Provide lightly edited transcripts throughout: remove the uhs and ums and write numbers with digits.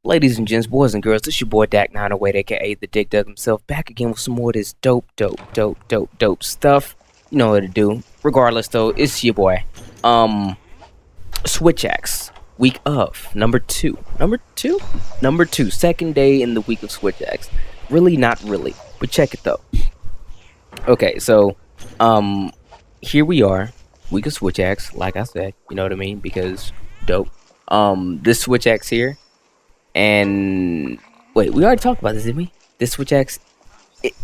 Ladies and gents, boys and girls, this your boy Dak908, aka the Dick Dug himself, back again with some more of this dope stuff. You know what to do. Regardless though, it's your boy. Switch Axe. Week of number two. Number two. Second day in the week of Switch Axe. Really, not really. But check it though. Okay, so here we are. Week of Switch Axe, like I said, you know what I mean? Because dope. This Switch Axe here. And wait, we already talked about this, didn't we? This Switch Axe.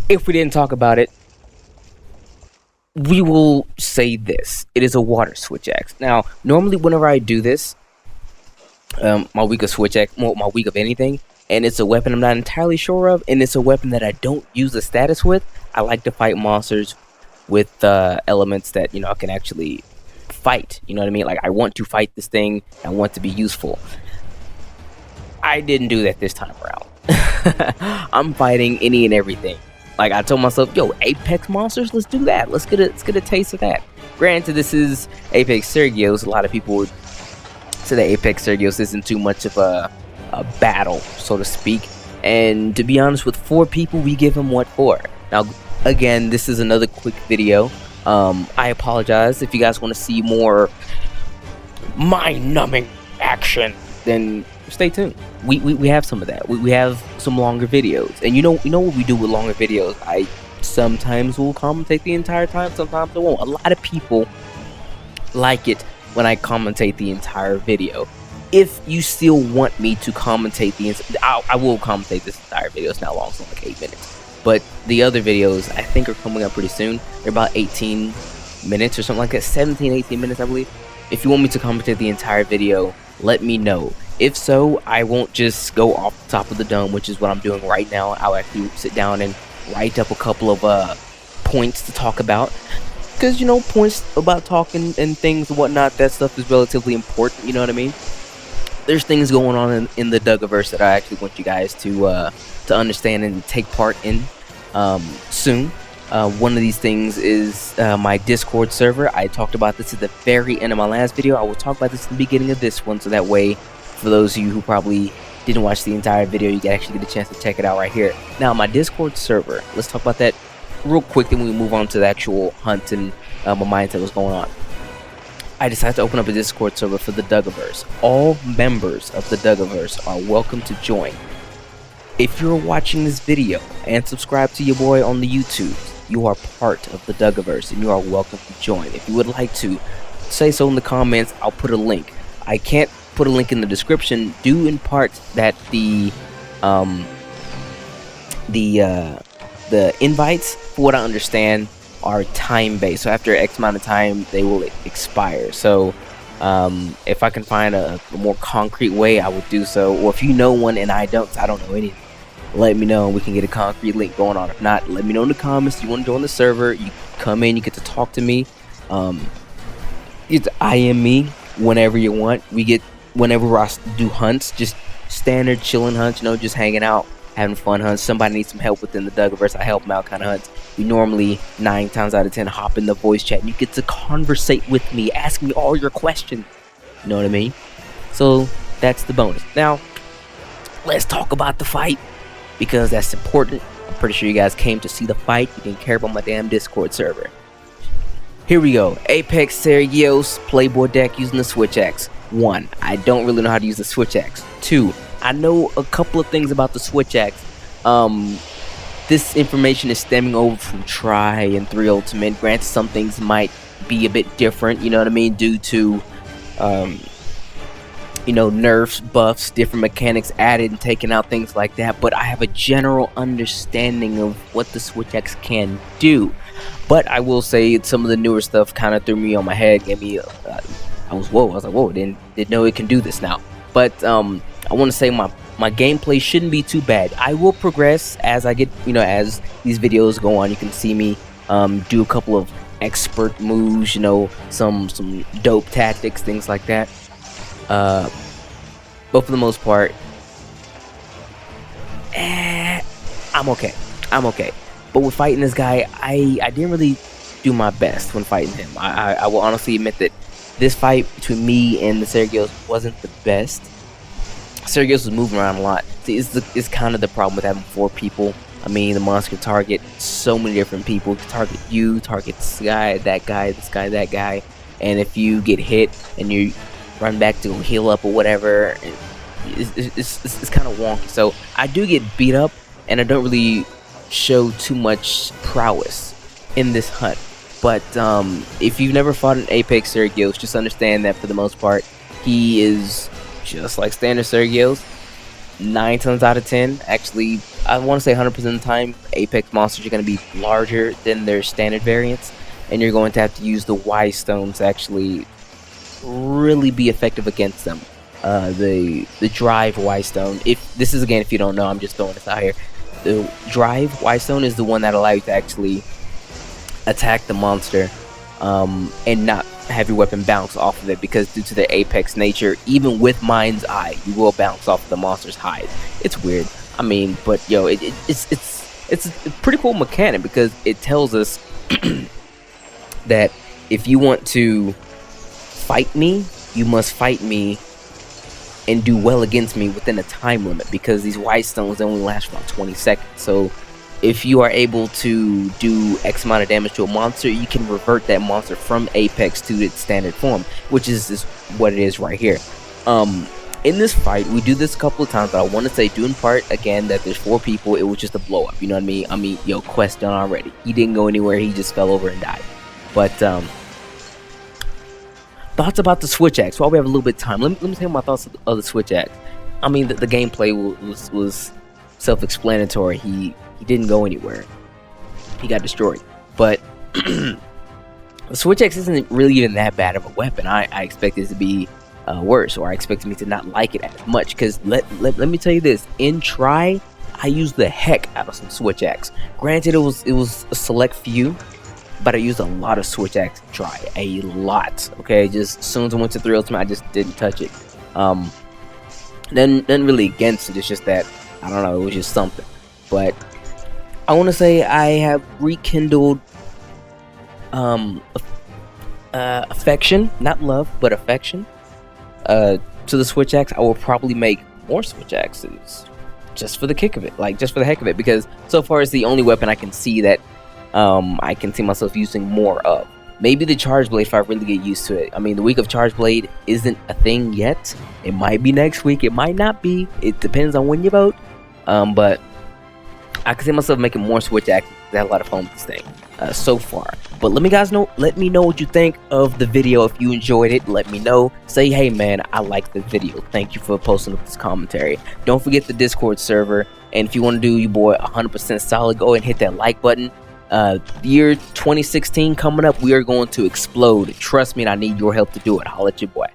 If we didn't talk about it, we will say this: it is a water Switch Axe. Now, normally, whenever I do this, my week of Switch Axe, well, my week of anything, and it's a weapon I'm not entirely sure of, and it's a weapon that I don't use the status with. I like to fight monsters with elements that I can actually fight. You know what I mean? Like I want to fight this thing. I want to be useful. I didn't do that this time around. I'm fighting any and everything. Like I told myself, yo, Apex monsters, let's do that. Let's get a taste of that. Granted, this is Apex Sergios. A lot of people would say that Apex Sergios isn't too much of a battle, so to speak. And to be honest, with 4 people, we give them what for. Now, again, this is another quick video. I apologize if you guys want to see more mind-numbing action. Then stay tuned. We have some of that. We have some longer videos, and you know what we do with longer videos. I sometimes will commentate the entire time, sometimes I won't. A lot of people like it when I commentate the entire video. If you still want me to commentate I will commentate this entire video. It's not long, so like 8 minutes. But the other videos I think are coming up pretty soon. They're about 18 minutes or something like that. 17-18 minutes, I believe. If you want me to commentate the entire video, let me know. If so, I won't just go off the top of the dome, which is what I'm doing right now. I'll actually sit down and write up a couple of points to talk about. Because, points about talking and things and whatnot, that stuff is relatively important, you know what I mean? There's things going on in the Dugaverse that I actually want you guys to understand and take part in soon. One of these things is my Discord server. I talked about this at the very end of my last video. I will talk about this in the beginning of this one, so that way, for those of you who probably didn't watch the entire video, you can actually get a chance to check it out right here. Now, my Discord server, let's talk about that real quick, then we move on to the actual hunt and my mindset was going on. I decided to open up a Discord server for the Dugaverse. All members of the Dugaverse are welcome to join. If you're watching this video and subscribe to your boy on the YouTube, you are part of the Dugaverse and you are welcome to join. If you would like to, say so in the comments. I'll put a link. I can't put a link in the description due in part that the invites, for what I understand, are time-based. So after X amount of time, they will expire. So if I can find a more concrete way, I would do so. Or if you know one and I don't know anything, let me know and we can get a concrete link going on. If not, let me know in the comments. You want to join the server, you come in, you get to talk to me. You get to IM me whenever you want. Whenever I do hunts, just standard chilling hunts, just hanging out, having fun hunts. Somebody needs some help within the Dugaverse, I help them out kind of hunts. We normally 9 times out of 10 hop in the voice chat and you get to conversate with me, ask me all your questions. You know what I mean? So that's the bonus. Now, let's talk about the fight, because that's important. I'm pretty sure you guys came to see the fight. You didn't care about my damn Discord server. Here we go. Apex Sergios Playboy deck using the Switch Axe. 1. I don't really know how to use the Switch Axe. 2. I know a couple of things about the Switch Axe. This information is stemming over from Try and 3 Ultimate. Granted, some things might be a bit different, you know what I mean, due to nerfs, buffs, different mechanics added and taken out, things like that. But I have a general understanding of what the Switch Axe can do. But I will say some of the newer stuff kind of threw me on my head, gave me I was like, whoa, didn't know it can do this now. But I want to say my gameplay shouldn't be too bad. I will progress as I get, as these videos go on. You can see me do a couple of expert moves, some dope tactics, things like that. But for the most part, I'm okay. But with fighting this guy, I didn't really do my best when fighting him. I will honestly admit that this fight between me and the Sergios wasn't the best. Sergios was moving around a lot. See, it's kind of the problem with having 4 people. I mean, the monster can target so many different people. It can target you, target this guy, that guy, this guy, that guy. And if you get hit and you run back to heal up or whatever, it's kind of wonky. So I do get beat up, and I don't really show too much prowess in this hunt. But if you've never fought an Apex Sergios, just understand that for the most part, he is just like standard Sergios. 9 times out of 10, actually, I want to say 100% of the time, Apex monsters are going to be larger than their standard variants, and you're going to have to use the Y stones to actually really be effective against them. The Drive Y stone, if this is, again, if you don't know, I'm just throwing this out here. The Drive Y stone is the one that allows you to actually attack the monster and not have your weapon bounce off of it, because due to their Apex nature, even with Mind's Eye, you will bounce off the monster's hide. It's weird. I mean, but yo, it's a pretty cool mechanic, because it tells us that if you want to fight me, you must fight me and do well against me within a time limit, because these white stones only last for about 20 seconds. So if you are able to do X amount of damage to a monster, you can revert that monster from Apex to its standard form, which is what it is right here. In this fight, we do this a couple of times, but I want to say, due in part, again, that there's 4 people, it was just a blow up, you know what I mean? I mean, yo, Quest done already. He didn't go anywhere, he just fell over and died. But, thoughts about the Switch Axe, while we have a little bit of time, let me tell you my thoughts of the Switch Axe. I mean, the gameplay was self-explanatory. He didn't go anywhere. He got destroyed. But the Switch Axe isn't really even that bad of a weapon. I expected it to be worse, or I expected me to not like it as much, because let me tell you this, in Try, I used the heck out of some Switch Axe. Granted, it was a select few, but I used a lot of Switch Axe in Try, a lot. Okay, just as soon as I went to 3 Ultimate, I just didn't touch it. Then really against it. It's just that, I don't know, it was just something. But I want to say I have rekindled affection, not love, but affection to the Switch Axe. I will probably make more Switch Axes just for the kick of it, like just for the heck of it, because so far it's the only weapon I can see that I can see myself using more of. Maybe the Charge Blade if I really get used to it. I mean, the week of Charge Blade isn't a thing yet. It might be next week, it might not be. It depends on when you vote. But I can see myself making more Switch Axes. I had a lot of fun with this thing so far. But let me know what you think of the video. If you enjoyed it, let me know. Say, hey man, I like the video. Thank you for posting up this commentary. Don't forget the Discord server. And if you want to do your boy 100% solid, go ahead and hit that like button. Year 2016 coming up, we are going to explode. Trust me, and I need your help to do it. Holla at your boy.